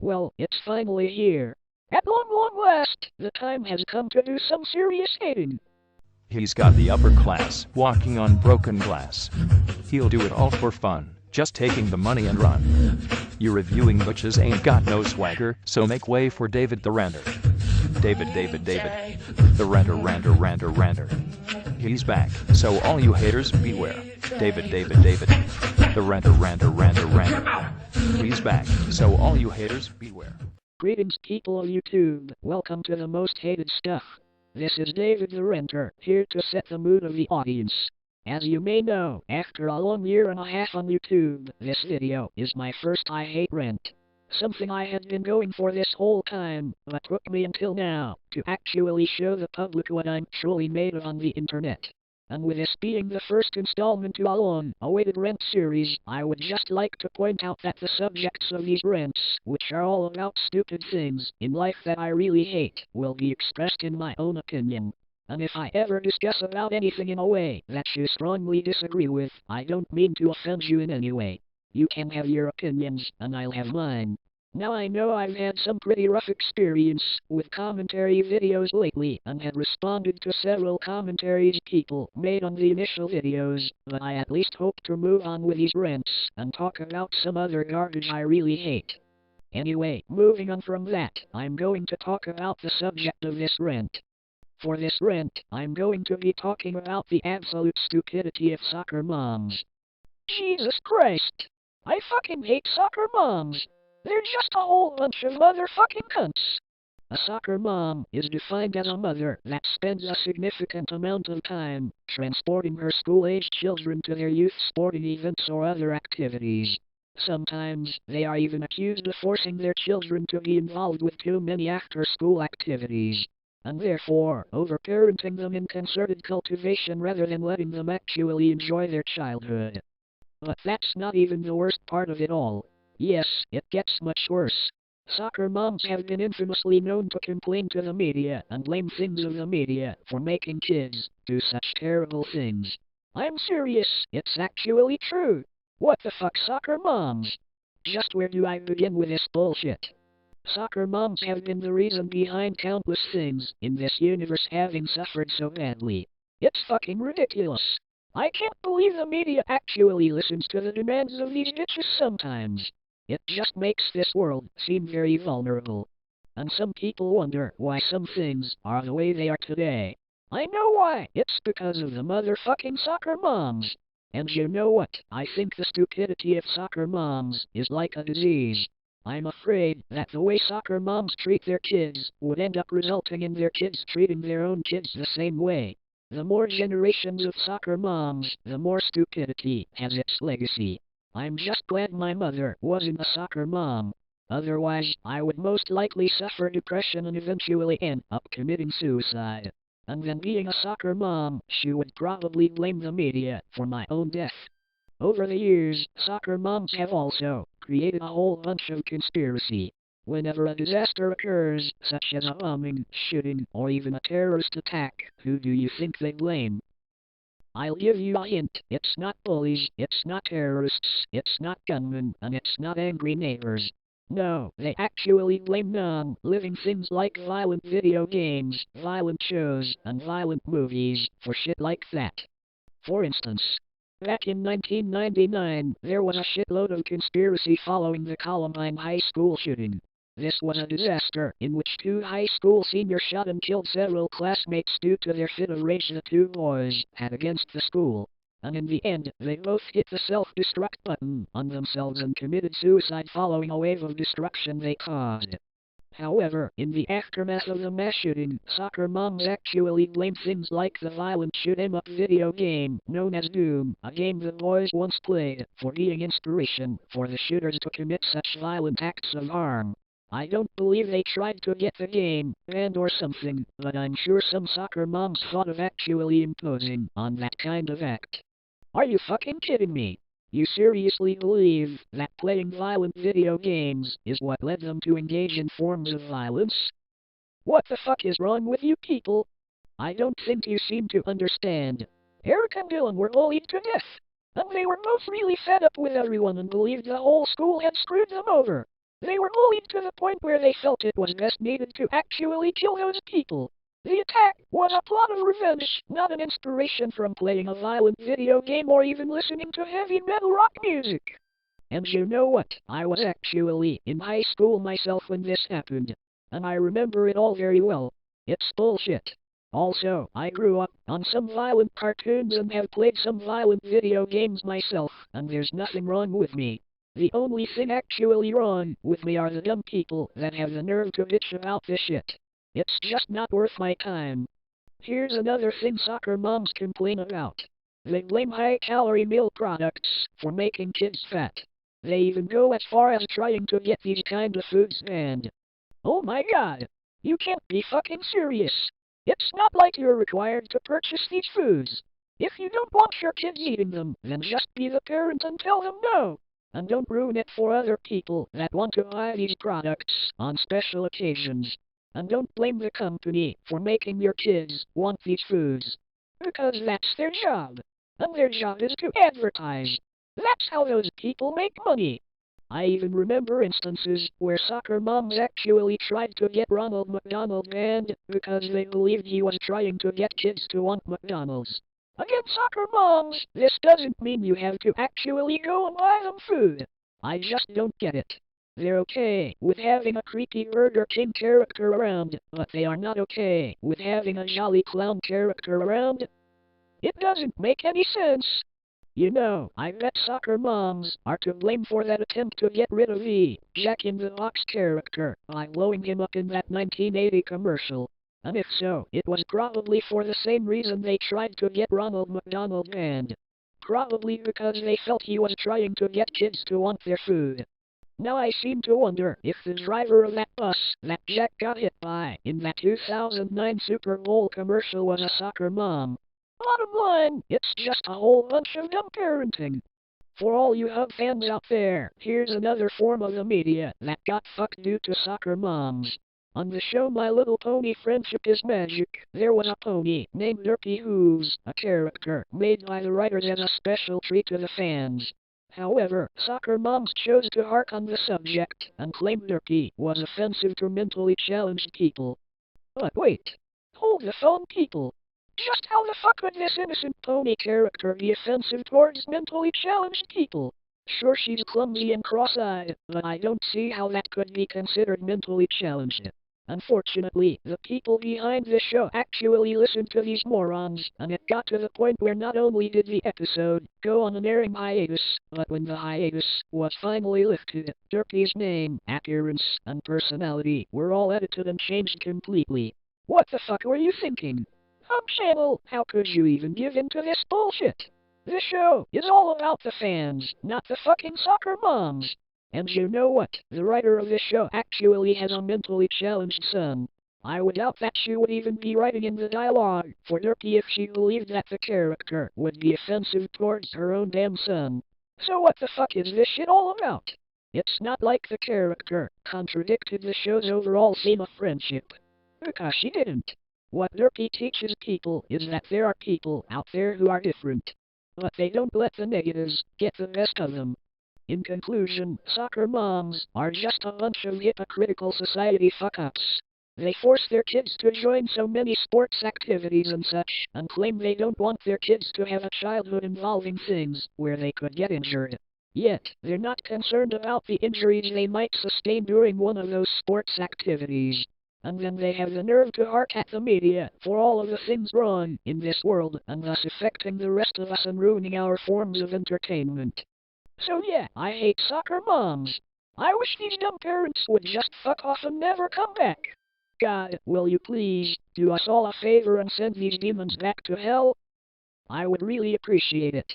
Well, it's finally here. At long, long last, the time has come to do some serious hating. He's got the upper class, walking on broken glass. He'll do it all for fun, just taking the money and run. You reviewing butches ain't got no swagger, so make way for David the Ranter. David. The Ranter. He's back, so all you haters beware. David. The Ranter. He's back, so all you haters beware. Greetings, people of YouTube. Welcome to the most hated stuff. This is David the Ranter, here to set the mood of the audience. As you may know, after a long year and a half on YouTube, this video is my first I Hate Rant. Something I had been going for this whole time, but took me until now, to actually show the public what I'm truly made of on the internet. And with this being the first installment to a long-awaited rant series, I would just like to point out that the subjects of these rants, which are all about stupid things in life that I really hate, will be expressed in my own opinion. And if I ever discuss about anything in a way that you strongly disagree with, I don't mean to offend you in any way. You can have your opinions, and I'll have mine. Now I know I've had some pretty rough experience with commentary videos lately and had responded to several commentaries people made on the initial videos, but I at least hope to move on with these rants and talk about some other garbage I really hate. Anyway, moving on from that, I'm going to talk about the subject of this rant. For this rant, I'm going to be talking about the absolute stupidity of soccer moms. Jesus Christ! I fucking hate soccer moms! They're just a whole bunch of motherfucking cunts. A soccer mom is defined as a mother that spends a significant amount of time transporting her school-aged children to their youth sporting events or other activities. Sometimes, they are even accused of forcing their children to be involved with too many after-school activities, and therefore overparenting them in concerted cultivation rather than letting them actually enjoy their childhood. But that's not even the worst part of it all. Yes, it gets much worse. Soccer moms have been infamously known to complain to the media and blame things of the media for making kids do such terrible things. I'm serious, it's actually true. What the fuck, soccer moms? Just where do I begin with this bullshit? Soccer moms have been the reason behind countless things in this universe having suffered so badly. It's fucking ridiculous. I can't believe the media actually listens to the demands of these bitches sometimes. It just makes this world seem very vulnerable. And some people wonder why some things are the way they are today. I know why. It's because of the motherfucking soccer moms. And you know what? I think the stupidity of soccer moms is like a disease. I'm afraid that the way soccer moms treat their kids would end up resulting in their kids treating their own kids the same way. The more generations of soccer moms, the more stupidity has its legacy. I'm just glad my mother wasn't a soccer mom. Otherwise, I would most likely suffer depression and eventually end up committing suicide. And then being a soccer mom, she would probably blame the media for my own death. Over the years, soccer moms have also created a whole bunch of conspiracy. Whenever a disaster occurs, such as a bombing, shooting, or even a terrorist attack, who do you think they blame? I'll give you a hint. It's not bullies, it's not terrorists, it's not gunmen, and it's not angry neighbors. No, they actually blame non-living things like violent video games, violent shows, and violent movies for shit like that. For instance, back in 1999, there was a shitload of conspiracy following the Columbine High School shooting. This was a disaster in which two high school seniors shot and killed several classmates due to their fit of rage the two boys had against the school. And in the end, they both hit the self-destruct button on themselves and committed suicide following a wave of destruction they caused. However, in the aftermath of the mass shooting, soccer moms actually blamed things like the violent shoot-'em-up video game known as Doom, a game the boys once played, for being inspiration for the shooters to commit such violent acts of harm. I don't believe they tried to get the game banned or something, but I'm sure some soccer moms thought of actually imposing on that kind of act. Are you fucking kidding me? You seriously believe that playing violent video games is what led them to engage in forms of violence? What the fuck is wrong with you people? I don't think you seem to understand. Eric and Dylan were bullied to death, and they were both really fed up with everyone and believed the whole school had screwed them over. They were bullied to the point where they felt it was best needed to actually kill those people. The attack was a plot of revenge, not an inspiration from playing a violent video game or even listening to heavy metal rock music. And you know what? I was actually in high school myself when this happened. And I remember it all very well. It's bullshit. Also, I grew up on some violent cartoons and have played some violent video games myself, and there's nothing wrong with me. The only thing actually wrong with me are the dumb people that have the nerve to bitch about this shit. It's just not worth my time. Here's another thing soccer moms complain about. They blame high-calorie meal products for making kids fat. They even go as far as trying to get these kind of foods banned. Oh my god! You can't be fucking serious! It's not like you're required to purchase these foods. If you don't want your kids eating them, then just be the parent and tell them no. And don't ruin it for other people that want to buy these products on special occasions. And don't blame the company for making your kids want these foods. Because that's their job. And their job is to advertise. That's how those people make money. I even remember instances where soccer moms actually tried to get Ronald McDonald banned because they believed he was trying to get kids to want McDonald's. Again, soccer moms, this doesn't mean you have to actually go and buy them food. I just don't get it. They're okay with having a creepy Burger King character around, but they are not okay with having a jolly clown character around. It doesn't make any sense. You know, I bet soccer moms are to blame for that attempt to get rid of the Jack in the Box character by blowing him up in that 1980 commercial. And if so, it was probably for the same reason they tried to get Ronald McDonald banned. Probably because they felt he was trying to get kids to want their food. Now I seem to wonder if the driver of that bus that Jack got hit by in that 2009 Super Bowl commercial was a soccer mom. Bottom line, it's just a whole bunch of dumb parenting. For all you Hub fans out there, here's another form of the media that got fucked due to soccer moms. On the show My Little Pony Friendship is Magic, there was a pony named Derpy who's a character made by the writers as a special treat to the fans. However, soccer moms chose to hark on the subject and claimed Derpy was offensive to mentally challenged people. But wait, hold the phone people. Just how the fuck could this innocent pony character be offensive towards mentally challenged people? Sure, she's clumsy and cross-eyed, but I don't see how that could be considered mentally challenged. Unfortunately, the people behind this show actually listened to these morons, and it got to the point where not only did the episode go on an airing hiatus, but when the hiatus was finally lifted, Derpy's name, appearance, and personality were all edited and changed completely. What the fuck were you thinking? Hub Channel, how could you even give in to this bullshit? This show is all about the fans, not the fucking soccer moms. And you know what? The writer of this show actually has a mentally challenged son. I would doubt that she would even be writing in the dialogue for Derpy if she believed that the character would be offensive towards her own damn son. So what the fuck is this shit all about? It's not like the character contradicted the show's overall theme of friendship. Because she didn't. What Derpy teaches people is that there are people out there who are different. But they don't let the negatives get the best of them. In conclusion, soccer moms are just a bunch of hypocritical society fuck-ups. They force their kids to join so many sports activities and such, and claim they don't want their kids to have a childhood involving things where they could get injured. Yet, they're not concerned about the injuries they might sustain during one of those sports activities. And then they have the nerve to hark at the media for all of the things wrong in this world and thus affecting the rest of us and ruining our forms of entertainment. So yeah, I hate soccer moms. I wish these dumb parents would just fuck off and never come back. God, will you please do us all a favor and send these demons back to hell? I would really appreciate it.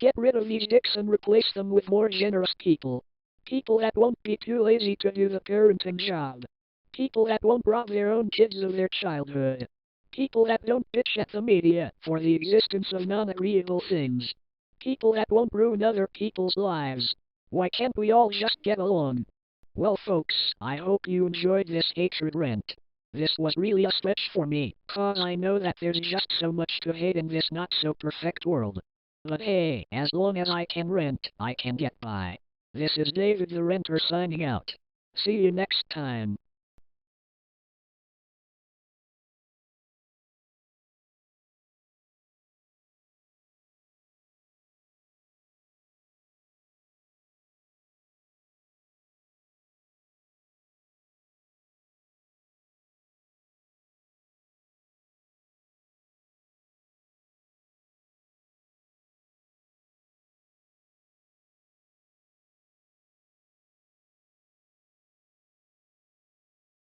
Get rid of these dicks and replace them with more generous people. People that won't be too lazy to do the parenting job. People that won't rob their own kids of their childhood. People that don't bitch at the media for the existence of non-agreeable things. People that won't ruin other people's lives. Why can't we all just get along? Well folks, I hope you enjoyed this hatred rant. This was really a stretch for me, cause I know that there's just so much to hate in this not-so-perfect world. But hey, as long as I can rant, I can get by. This is David the Ranter signing out. See you next time.